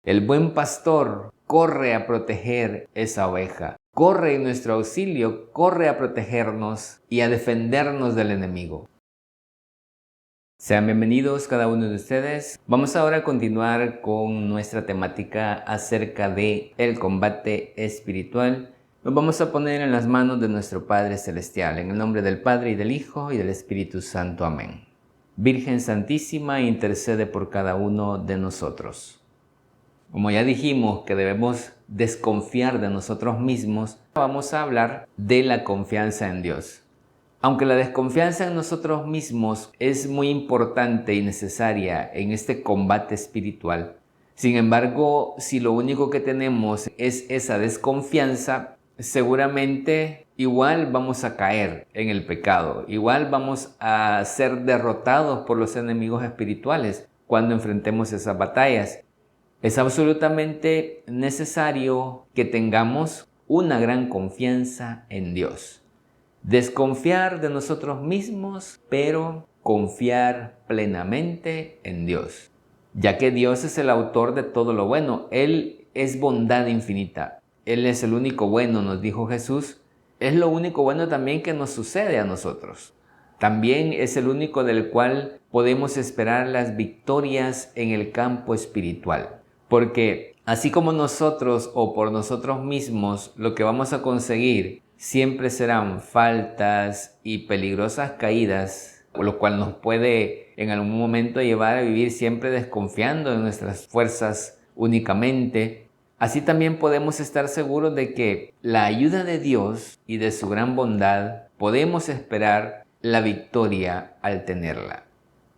El buen pastor corre a proteger esa oveja, corre en nuestro auxilio, corre a protegernos y a defendernos del enemigo. Sean bienvenidos cada uno de ustedes. Vamos ahora a continuar con nuestra temática acerca de el combate espiritual. Nos vamos a poner en las manos de nuestro Padre Celestial, en el nombre del Padre y del Hijo y del Espíritu Santo. Amén. Virgen Santísima, intercede por cada uno de nosotros. Como ya dijimos que debemos desconfiar de nosotros mismos, vamos a hablar de la confianza en Dios. Aunque la desconfianza en nosotros mismos es muy importante y necesaria en este combate espiritual, sin embargo, si lo único que tenemos es esa desconfianza, seguramente igual vamos a caer en el pecado, igual vamos a ser derrotados por los enemigos espirituales cuando enfrentemos esas batallas. Es absolutamente necesario que tengamos una gran confianza en Dios. Desconfiar de nosotros mismos, pero confiar plenamente en Dios, ya que Dios es el autor de todo lo bueno. Él es bondad infinita. Él es el único bueno, nos dijo Jesús. Es lo único bueno también que nos sucede a nosotros. También es el único del cual podemos esperar las victorias en el campo espiritual. Porque así como nosotros o por nosotros mismos lo que vamos a conseguir siempre serán faltas y peligrosas caídas, lo cual nos puede en algún momento llevar a vivir siempre desconfiando en nuestras fuerzas únicamente. Así también podemos estar seguros de que la ayuda de Dios y de su gran bondad podemos esperar la victoria al tenerla.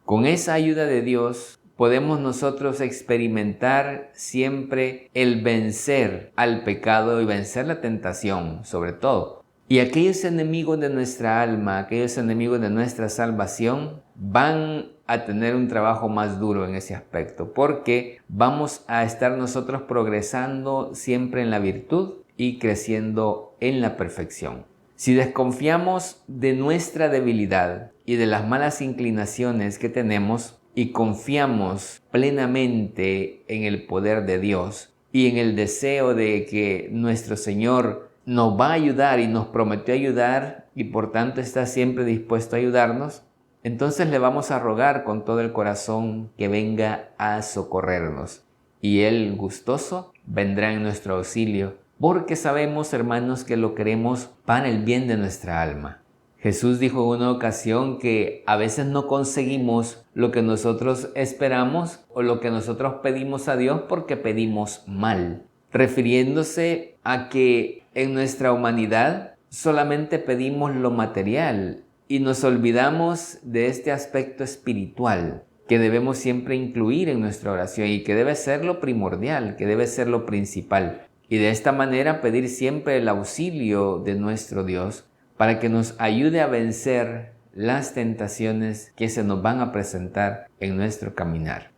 Con esa ayuda de Dios podemos nosotros experimentar siempre el vencer al pecado y vencer la tentación, sobre todo. Y aquellos enemigos de nuestra alma, aquellos enemigos de nuestra salvación, van a tener un trabajo más duro en ese aspecto, porque vamos a estar nosotros progresando siempre en la virtud y creciendo en la perfección. Si desconfiamos de nuestra debilidad y de las malas inclinaciones que tenemos, y confiamos plenamente en el poder de Dios y en el deseo de que nuestro Señor nos va a ayudar y nos prometió ayudar y por tanto está siempre dispuesto a ayudarnos, entonces le vamos a rogar con todo el corazón que venga a socorrernos y Él gustoso vendrá en nuestro auxilio, porque sabemos, hermanos, que lo queremos para el bien de nuestra alma. Jesús dijo en una ocasión que a veces no conseguimos lo que nosotros esperamos o lo que nosotros pedimos a Dios porque pedimos mal, refiriéndose a que en nuestra humanidad solamente pedimos lo material y nos olvidamos de este aspecto espiritual que debemos siempre incluir en nuestra oración y que debe ser lo primordial, que debe ser lo principal. Y de esta manera pedir siempre el auxilio de nuestro Dios para que nos ayude a vencer las tentaciones que se nos van a presentar en nuestro caminar.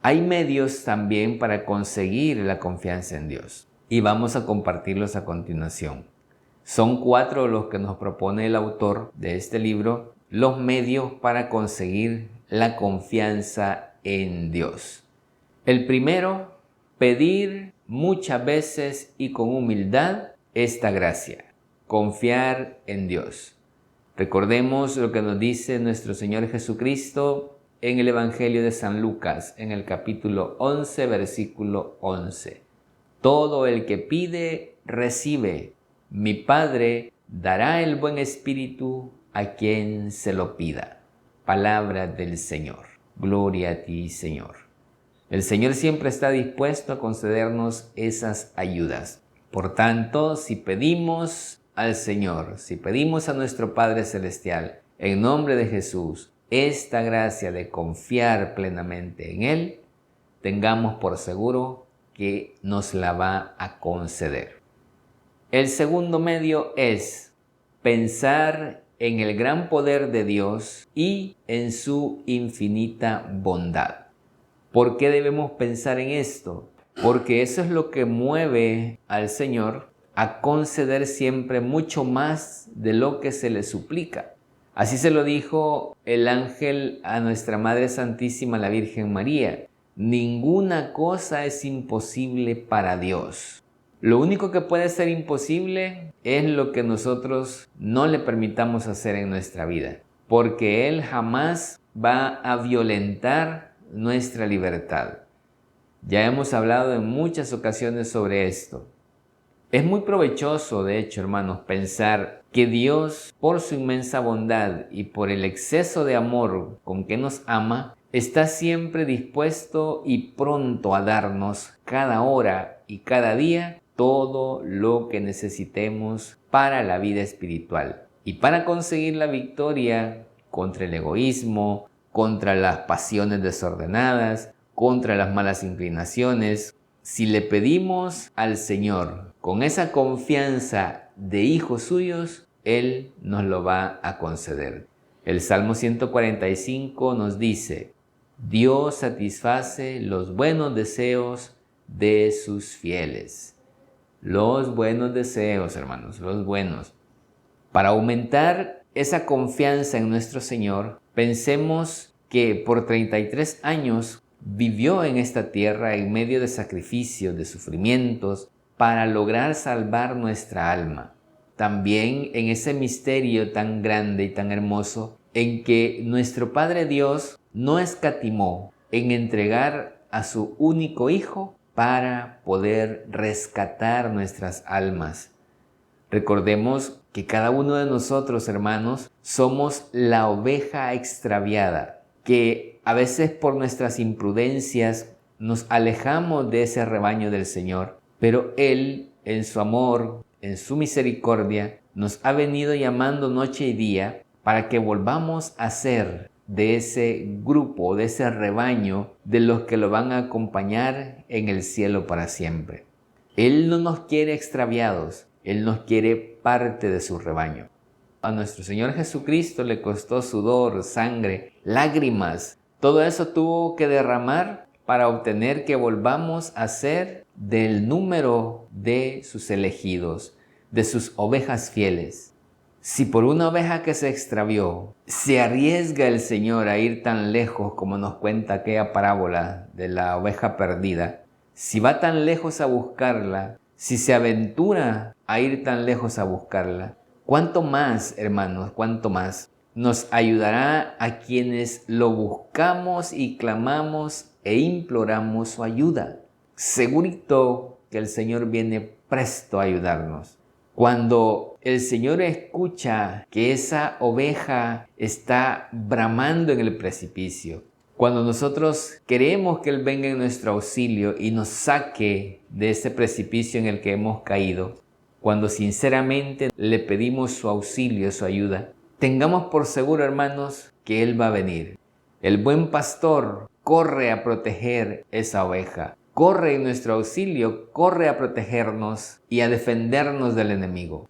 Hay medios también para conseguir la confianza en Dios y vamos a compartirlos a continuación. Son 4 los que nos propone el autor de este libro, los medios para conseguir la confianza en Dios. El primero, pedir muchas veces y con humildad esta gracia. Confiar en Dios. Recordemos lo que nos dice nuestro Señor Jesucristo en el Evangelio de San Lucas, en el capítulo 11, versículo 11. Todo el que pide, recibe. Mi Padre dará el buen espíritu a quien se lo pida. Palabra del Señor. Gloria a ti, Señor. El Señor siempre está dispuesto a concedernos esas ayudas. Por tanto, si pedimos al Señor, si pedimos a nuestro Padre Celestial, en nombre de Jesús, esta gracia de confiar plenamente en Él, tengamos por seguro que nos la va a conceder. El segundo medio es pensar en el gran poder de Dios y en su infinita bondad. ¿Por qué debemos pensar en esto? Porque eso es lo que mueve al Señor a conceder siempre mucho más de lo que se le suplica. Así se lo dijo el ángel a nuestra Madre Santísima, la Virgen María. ninguna cosa es imposible para Dios. Lo único que puede ser imposible es lo que nosotros no le permitamos hacer en nuestra vida, porque Él jamás va a violentar nuestra libertad. Ya hemos hablado en muchas ocasiones sobre esto. Es muy provechoso, de hecho, hermanos, pensar que Dios, por su inmensa bondad y por el exceso de amor con que nos ama, está siempre dispuesto y pronto a darnos cada hora y cada día todo lo que necesitemos para la vida espiritual y para conseguir la victoria contra el egoísmo, contra las pasiones desordenadas, contra las malas inclinaciones. Si le pedimos al Señor con esa confianza de hijos suyos, Él nos lo va a conceder. El Salmo 145 nos dice: Dios satisface los buenos deseos de sus fieles. Los buenos deseos, hermanos, los buenos. Para aumentar esa confianza en nuestro Señor, pensemos que por 33 años vivió en esta tierra en medio de sacrificios, de sufrimientos, para lograr salvar nuestra alma. También en ese misterio tan grande y tan hermoso en que nuestro Padre Dios no escatimó en entregar a su único Hijo para poder rescatar nuestras almas. Recordemos que cada uno de nosotros, hermanos, somos la oveja extraviada, que a veces por nuestras imprudencias nos alejamos de ese rebaño del Señor, pero Él, en su amor, en su misericordia, nos ha venido llamando noche y día para que volvamos a ser de ese grupo, de ese rebaño, de los que lo van a acompañar en el cielo para siempre. Él no nos quiere extraviados, Él nos quiere parte de su rebaño. A nuestro Señor Jesucristo le costó sudor, sangre, lágrimas. Todo eso tuvo que derramar para obtener que volvamos a ser del número de sus elegidos, de sus ovejas fieles. Si por una oveja que se extravió, se arriesga el Señor a ir tan lejos como nos cuenta aquella parábola de la oveja perdida, si va tan lejos a buscarla, si se aventura a ir tan lejos a buscarla, ¿cuánto más, hermanos, cuánto más nos ayudará a quienes lo buscamos y clamamos e imploramos su ayuda? Segurito que el Señor viene presto a ayudarnos. Cuando el Señor escucha que esa oveja está bramando en el precipicio, cuando nosotros queremos que Él venga en nuestro auxilio y nos saque de ese precipicio en el que hemos caído, cuando sinceramente le pedimos su auxilio, su ayuda, tengamos por seguro, hermanos, que Él va a venir. El buen pastor corre a proteger esa oveja. Corre en nuestro auxilio, corre a protegernos y a defendernos del enemigo.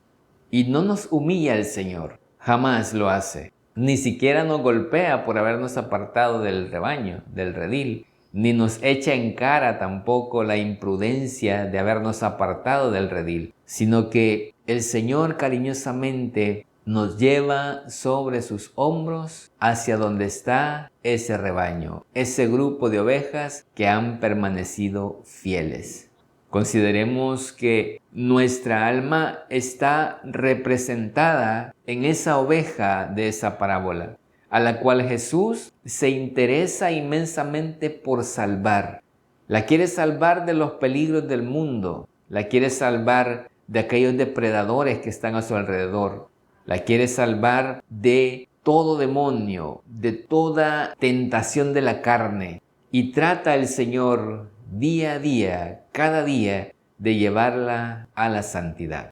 Y no nos humilla el Señor, jamás lo hace. Ni siquiera nos golpea por habernos apartado del rebaño, del redil, ni nos echa en cara tampoco la imprudencia de habernos apartado del redil, sino que el Señor cariñosamente nos lleva sobre sus hombros hacia donde está ese rebaño, ese grupo de ovejas que han permanecido fieles. Consideremos que nuestra alma está representada en esa oveja de esa parábola, a la cual Jesús se interesa inmensamente por salvar. La quiere salvar de los peligros del mundo, la quiere salvar de aquellos depredadores que están a su alrededor, la quiere salvar de todo demonio, de toda tentación de la carne. Y trata el Señor día a día, cada día, de llevarla a la santidad.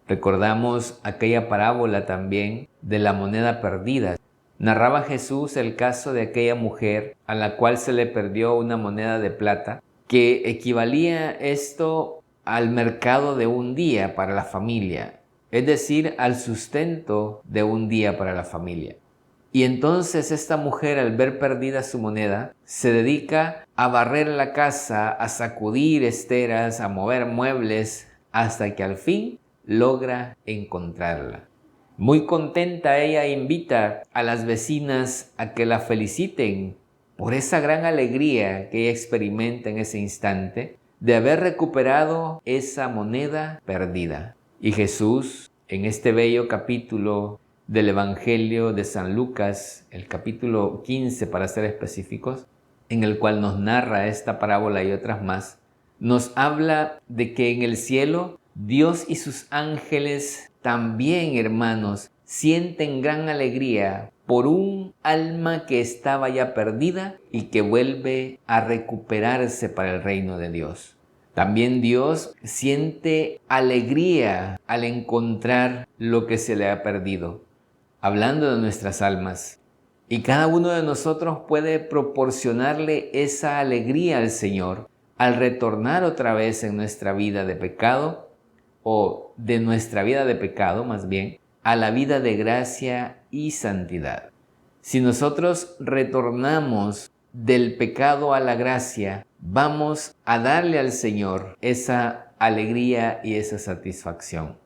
Recordamos aquella parábola también de la moneda perdida. Narraba Jesús el caso de aquella mujer a la cual se le perdió una moneda de plata, que equivalía esto al mercado de un día para la familia, es decir, al sustento de un día para la familia. Y entonces esta mujer, al ver perdida su moneda, se dedica a barrer la casa, a sacudir esteras, a mover muebles, hasta que al fin logra encontrarla. Muy contenta, ella invita a las vecinas a que la feliciten por esa gran alegría que ella experimenta en ese instante de haber recuperado esa moneda perdida. Y Jesús, en este bello capítulo del Evangelio de San Lucas, el capítulo 15 para ser específicos, en el cual nos narra esta parábola y otras más, nos habla de que en el cielo Dios y sus ángeles también, hermanos, sienten gran alegría por un alma que estaba ya perdida y que vuelve a recuperarse para el reino de Dios. También Dios siente alegría al encontrar lo que se le ha perdido, hablando de nuestras almas. Y cada uno de nosotros puede proporcionarle esa alegría al Señor al retornar otra vez en nuestra vida de pecado, o de nuestra vida de pecado más bien, a la vida de gracia y santidad. Si nosotros retornamos del pecado a la gracia, vamos a darle al Señor esa alegría y esa satisfacción.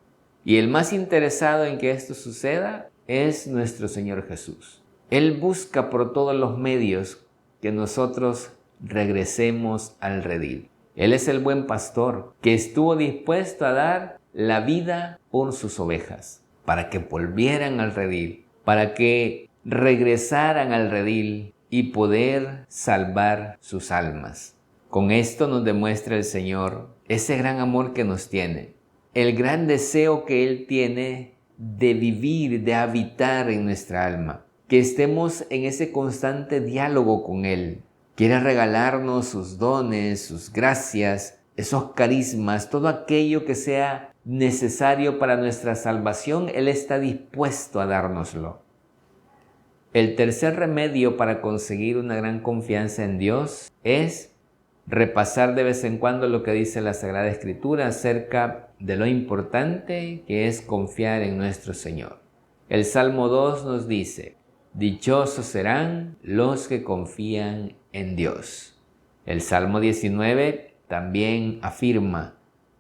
Y el más interesado en que esto suceda es nuestro Señor Jesús. Él busca por todos los medios que nosotros regresemos al redil. Él es el buen pastor que estuvo dispuesto a dar la vida por sus ovejas, para que volvieran al redil, para que regresaran al redil y poder salvar sus almas. Con esto nos demuestra el Señor ese gran amor que nos tiene, el gran deseo que Él tiene de vivir, de habitar en nuestra alma, que estemos en ese constante diálogo con Él. Quiere regalarnos sus dones, sus gracias, esos carismas, todo aquello que sea necesario para nuestra salvación. Él está dispuesto a dárnoslo. El tercer remedio para conseguir una gran confianza en Dios es repasar de vez en cuando lo que dice la Sagrada Escritura acerca de lo importante que es confiar en nuestro Señor. El Salmo 2 nos dice: dichosos serán los que confían en Dios. El Salmo 19 también afirma: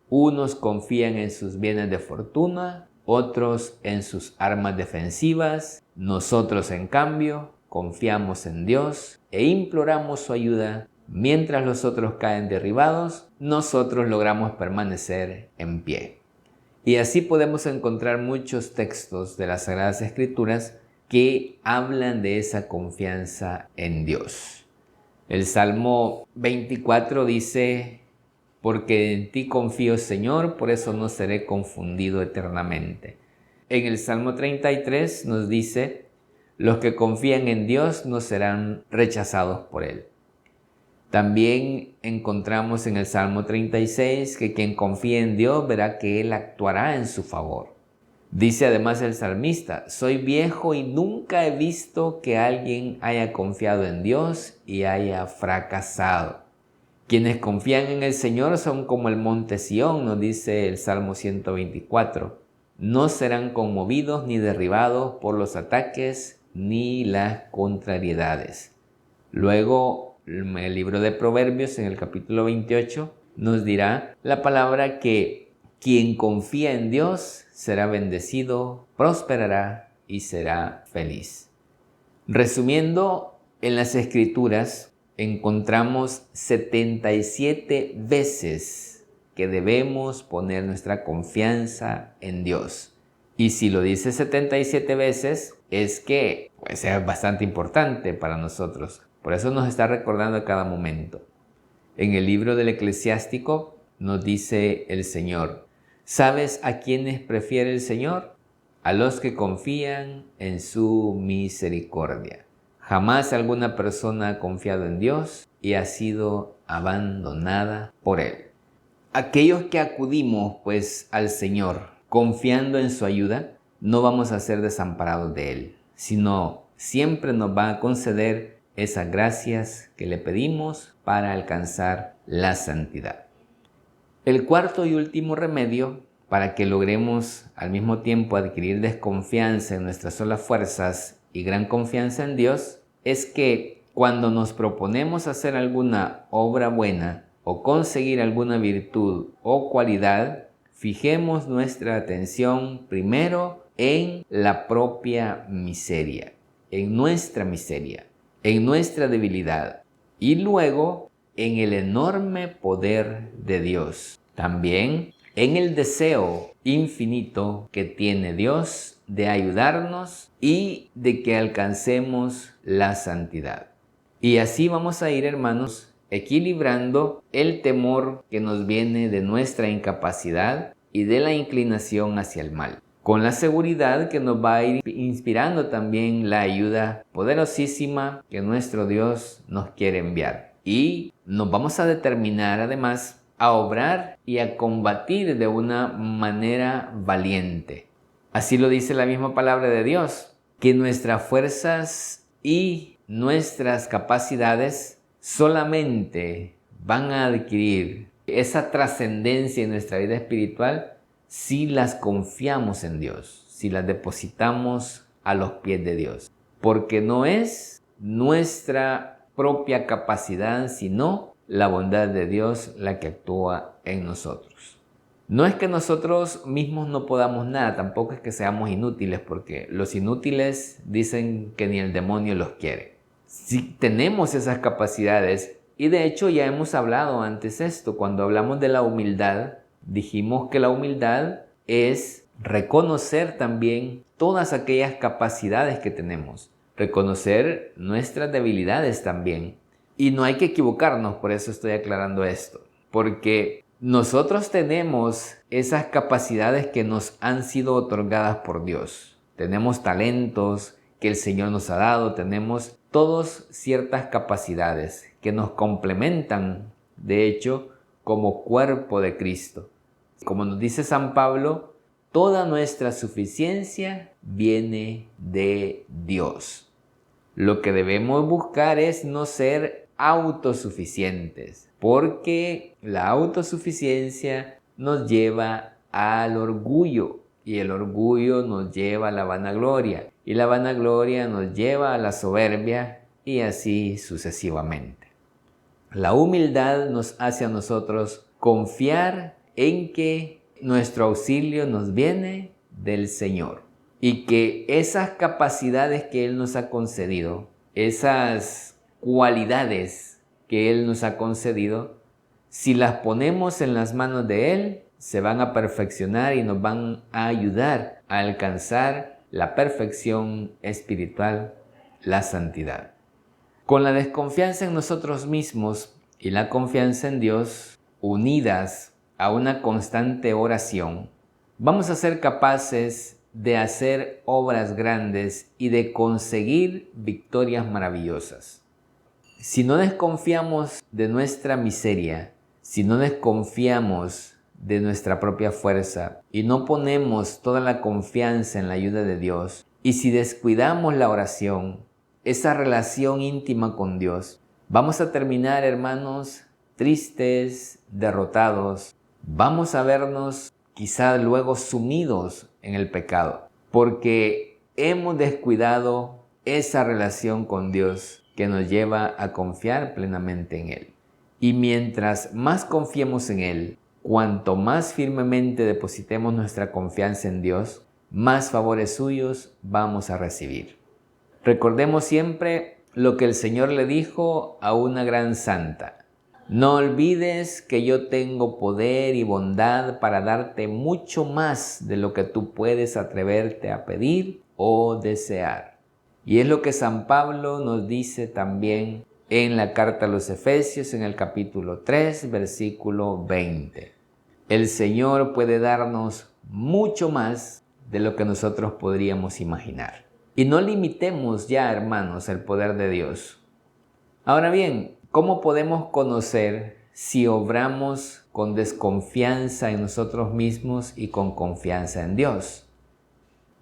unos confían en sus bienes de fortuna, otros en sus armas defensivas. Nosotros, en cambio, confiamos en Dios e imploramos su ayuda. Mientras los otros caen derribados, nosotros logramos permanecer en pie. Y así podemos encontrar muchos textos de las Sagradas Escrituras que hablan de esa confianza en Dios. El Salmo 24 dice: porque en ti confío, Señor, por eso no seré confundido eternamente. En el Salmo 33 nos dice: los que confían en Dios no serán rechazados por Él. También encontramos en el Salmo 36 que quien confía en Dios verá que Él actuará en su favor. Dice además el salmista: soy viejo y nunca he visto que alguien haya confiado en Dios y haya fracasado. Quienes confían en el Señor son como el monte Sión, nos dice el Salmo 124. No serán conmovidos ni derribados por los ataques ni las contrariedades. Luego, el libro de Proverbios, en el capítulo 28, nos dirá la palabra que quien confía en Dios será bendecido, prosperará y será feliz. Resumiendo, en las Escrituras encontramos 77 veces que debemos poner nuestra confianza en Dios. Y si lo dice 77 veces, es que es bastante importante para nosotros. Por eso nos está recordando a cada momento. En el libro del Eclesiástico nos dice el Señor: ¿sabes a quiénes prefiere el Señor? A los que confían en su misericordia. Jamás alguna persona ha confiado en Dios y ha sido abandonada por Él. Aquellos que acudimos pues al Señor confiando en su ayuda, no vamos a ser desamparados de Él, sino siempre nos va a conceder esas gracias que le pedimos para alcanzar la santidad. El cuarto y último remedio para que logremos al mismo tiempo adquirir desconfianza en nuestras solas fuerzas y gran confianza en Dios es que cuando nos proponemos hacer alguna obra buena o conseguir alguna virtud o cualidad, fijemos nuestra atención primero en la propia miseria, en nuestra miseria. en nuestra debilidad y luego en el enorme poder de Dios. También en el deseo infinito que tiene Dios de ayudarnos y de que alcancemos la santidad. Y así vamos a ir, hermanos, equilibrando el temor que nos viene de nuestra incapacidad y de la inclinación hacia el mal, con la seguridad que nos va a ir inspirando también la ayuda poderosísima que nuestro Dios nos quiere enviar. Y nos vamos a determinar además a obrar y a combatir de una manera valiente. Así lo dice la misma palabra de Dios, que nuestras fuerzas y nuestras capacidades solamente van a adquirir esa trascendencia en nuestra vida espiritual si las confiamos en Dios, si las depositamos a los pies de Dios. Porque no es nuestra propia capacidad, sino la bondad de Dios la que actúa en nosotros. No es que nosotros mismos no podamos nada, tampoco es que seamos inútiles, porque los inútiles dicen que ni el demonio los quiere. Si tenemos esas capacidades, y de hecho ya hemos hablado antes esto, cuando hablamos de la humildad, dijimos que la humildad es reconocer también todas aquellas capacidades que tenemos, reconocer nuestras debilidades también. Y no hay que equivocarnos, por eso estoy aclarando esto, porque nosotros tenemos esas capacidades que nos han sido otorgadas por Dios. Tenemos talentos que el Señor nos ha dado, tenemos todas ciertas capacidades que nos complementan, de hecho, como cuerpo de Cristo. Como nos dice San Pablo, toda nuestra suficiencia viene de Dios. Lo que debemos buscar es no ser autosuficientes, porque la autosuficiencia nos lleva al orgullo y el orgullo nos lleva a la vanagloria y la vanagloria nos lleva a la soberbia y así sucesivamente. La humildad nos hace a nosotros confiar en que nuestro auxilio nos viene del Señor y que esas capacidades que Él nos ha concedido, esas cualidades que Él nos ha concedido, si las ponemos en las manos de Él, se van a perfeccionar y nos van a ayudar a alcanzar la perfección espiritual, la santidad. Con la desconfianza en nosotros mismos y la confianza en Dios, unidas a una constante oración, vamos a ser capaces de hacer obras grandes y de conseguir victorias maravillosas. Si no desconfiamos de nuestra miseria, si no desconfiamos de nuestra propia fuerza y no ponemos toda la confianza en la ayuda de Dios, y si descuidamos la oración, esa relación íntima con Dios, vamos a terminar, hermanos, tristes, derrotados. Vamos a vernos quizá luego sumidos en el pecado, porque hemos descuidado esa relación con Dios que nos lleva a confiar plenamente en Él. Y mientras más confiemos en Él, cuanto más firmemente depositemos nuestra confianza en Dios, más favores suyos vamos a recibir. Recordemos siempre lo que el Señor le dijo a una gran santa. No olvides que yo tengo poder y bondad para darte mucho más de lo que tú puedes atreverte a pedir o desear. Y es lo que San Pablo nos dice también en la carta a los Efesios en el capítulo 3, versículo 20. El Señor puede darnos mucho más de lo que nosotros podríamos imaginar. Y no limitemos ya, hermanos, el poder de Dios. Ahora bien, ¿cómo podemos conocer si obramos con desconfianza en nosotros mismos y con confianza en Dios?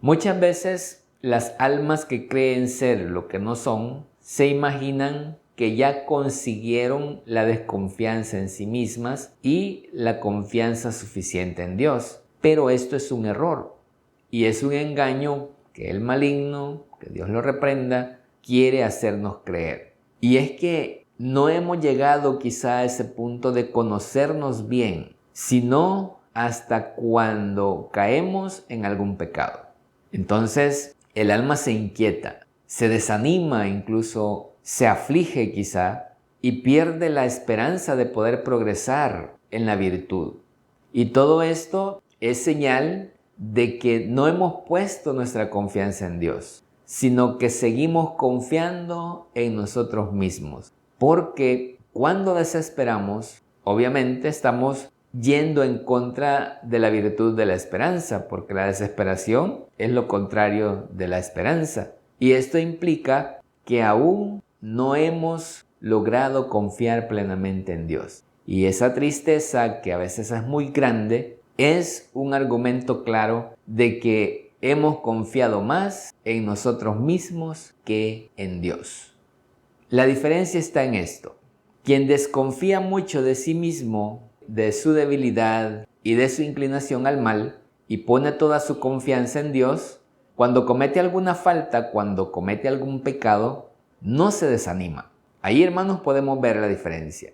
Muchas veces las almas que creen ser lo que no son, se imaginan que ya consiguieron la desconfianza en sí mismas y la confianza suficiente en Dios. Pero esto es un error y es un engaño que el maligno, que Dios lo reprenda, quiere hacernos creer. Y es que no hemos llegado quizá a ese punto de conocernos bien, sino hasta cuando caemos en algún pecado. Entonces el alma se inquieta, se desanima incluso se aflige quizá y pierde la esperanza de poder progresar en la virtud. Y todo esto es señal de que no hemos puesto nuestra confianza en Dios, sino que seguimos confiando en nosotros mismos. Porque cuando desesperamos, obviamente estamos yendo en contra de la virtud de la esperanza, porque la desesperación es lo contrario de la esperanza. Y esto implica que aún no hemos logrado confiar plenamente en Dios. Y esa tristeza, que a veces es muy grande, es un argumento claro de que hemos confiado más en nosotros mismos que en Dios. La diferencia está en esto. Quien desconfía mucho de sí mismo, de su debilidad y de su inclinación al mal, y pone toda su confianza en Dios, cuando comete alguna falta, cuando comete algún pecado, no se desanima. Ahí, hermanos, podemos ver la diferencia.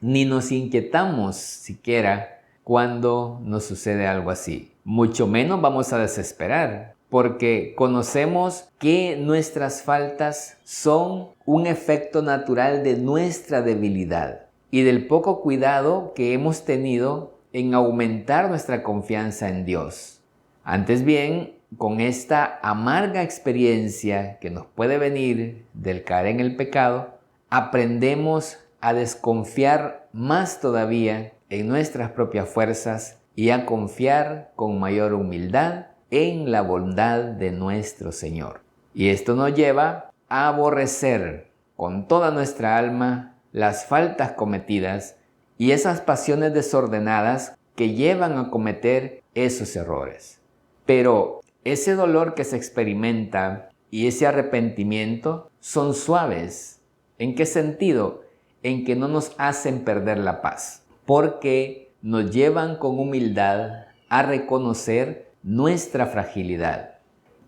Ni nos inquietamos siquiera cuando nos sucede algo así. Mucho menos vamos a desesperar, porque conocemos que nuestras faltas son un efecto natural de nuestra debilidad y del poco cuidado que hemos tenido en aumentar nuestra confianza en Dios. Antes bien, con esta amarga experiencia que nos puede venir del caer en el pecado, aprendemos a desconfiar más todavía en nuestras propias fuerzas y a confiar con mayor humildad en la bondad de nuestro Señor. Y esto nos lleva a aborrecer con toda nuestra alma las faltas cometidas y esas pasiones desordenadas que llevan a cometer esos errores. Pero ese dolor que se experimenta y ese arrepentimiento son suaves. ¿En qué sentido? En que no nos hacen perder la paz, porque nos llevan con humildad a reconocer nuestra fragilidad.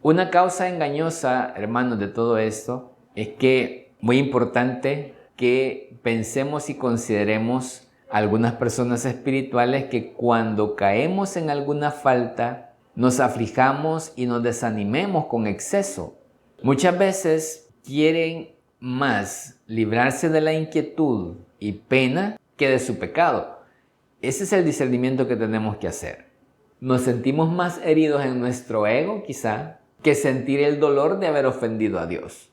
Una causa engañosa, hermanos, de todo esto es que, muy importante, que pensemos y consideremos algunas personas espirituales que cuando caemos en alguna falta, nos aflijamos y nos desanimemos con exceso. Muchas veces quieren más librarse de la inquietud y pena que de su pecado. Ese es el discernimiento que tenemos que hacer. Nos sentimos más heridos en nuestro ego, quizá, que sentir el dolor de haber ofendido a Dios.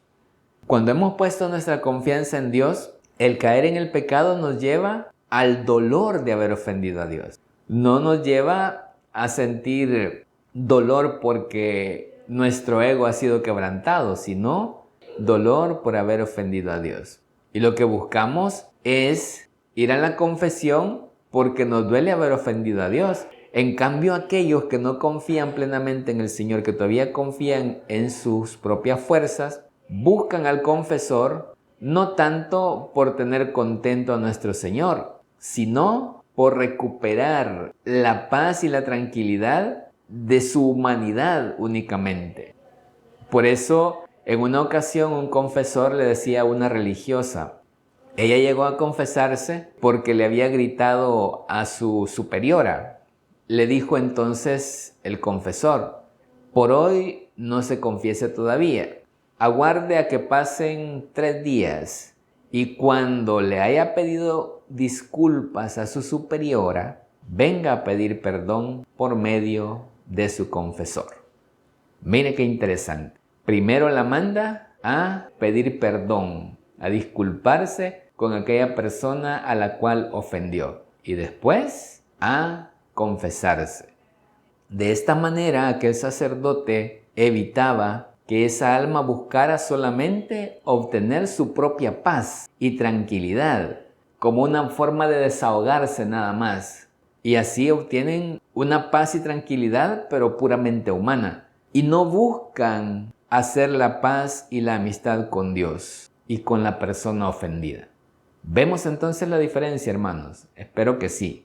Cuando hemos puesto nuestra confianza en Dios, el caer en el pecado nos lleva al dolor de haber ofendido a Dios. No nos lleva a sentir dolor porque nuestro ego ha sido quebrantado, sino dolor por haber ofendido a Dios. Y lo que buscamos es ir a la confesión porque nos duele haber ofendido a Dios. En cambio, aquellos que no confían plenamente en el Señor, que todavía confían en sus propias fuerzas, buscan al confesor no tanto por tener contento a nuestro Señor, sino por recuperar la paz y la tranquilidad de su humanidad únicamente. Por eso, en una ocasión, un confesor le decía a una religiosa, ella llegó a confesarse porque le había gritado a su superiora. Le dijo entonces el confesor, por hoy no se confiese todavía, aguarde a que pasen 3 días y cuando le haya pedido disculpas a su superiora, venga a pedir perdón por medio de su confesor. Mire qué interesante. Primero la manda a pedir perdón, a disculparse con aquella persona a la cual ofendió y después a confesarse. De esta manera, aquel sacerdote evitaba que esa alma buscara solamente obtener su propia paz y tranquilidad, como una forma de desahogarse nada más. Y así obtienen una paz y tranquilidad, pero puramente humana. Y no buscan hacer la paz y la amistad con Dios y con la persona ofendida. ¿Vemos entonces la diferencia, hermanos? Espero que sí.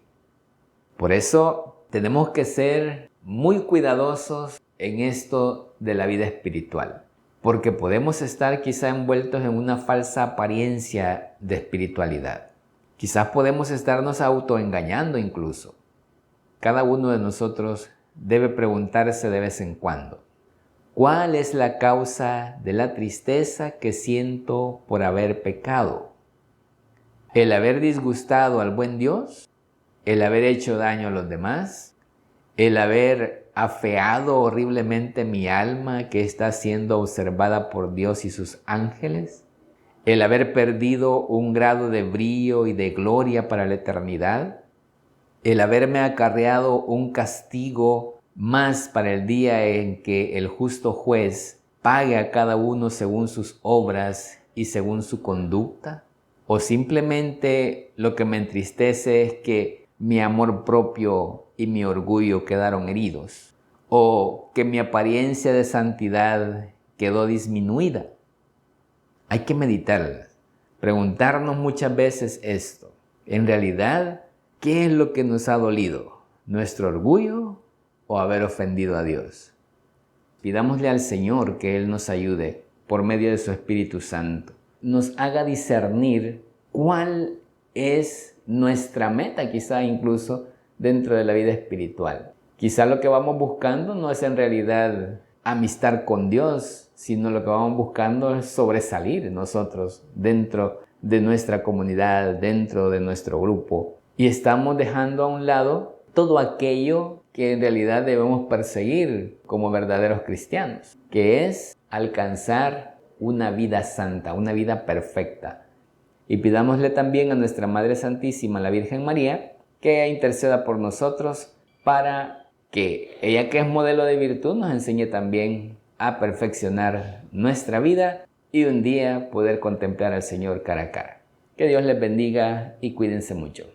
Por eso tenemos que ser muy cuidadosos en esto de la vida espiritual, porque podemos estar quizá envueltos en una falsa apariencia de espiritualidad. Quizás podemos estarnos autoengañando incluso. Cada uno de nosotros debe preguntarse de vez en cuando, ¿Cuál es la causa de la tristeza que siento por haber pecado? ¿El haber disgustado al buen Dios? ¿El haber hecho daño a los demás? ¿El haber afeado horriblemente mi alma que está siendo observada por Dios y sus ángeles? ¿El haber perdido un grado de brillo y de gloria para la eternidad? ¿El haberme acarreado un castigo más para el día en que el justo juez pague a cada uno según sus obras y según su conducta? ¿O simplemente lo que me entristece es que mi amor propio y mi orgullo quedaron heridos? ¿O que mi apariencia de santidad quedó disminuida? Hay que meditar, preguntarnos muchas veces esto. En realidad, ¿qué es lo que nos ha dolido? ¿Nuestro orgullo o haber ofendido a Dios? Pidámosle al Señor que Él nos ayude por medio de su Espíritu Santo. Nos haga discernir cuál es nuestra meta, quizá incluso dentro de la vida espiritual. Quizá lo que vamos buscando no es en realidad amistad con Dios, sino lo que vamos buscando es sobresalir nosotros dentro de nuestra comunidad, dentro de nuestro grupo. Y estamos dejando a un lado todo aquello que en realidad debemos perseguir como verdaderos cristianos, que es alcanzar una vida santa, una vida perfecta. Y pidámosle también a nuestra Madre Santísima, la Virgen María, que interceda por nosotros para que ella, que es modelo de virtud, nos enseñe también a perfeccionar nuestra vida y un día poder contemplar al Señor cara a cara. Que Dios les bendiga y cuídense mucho.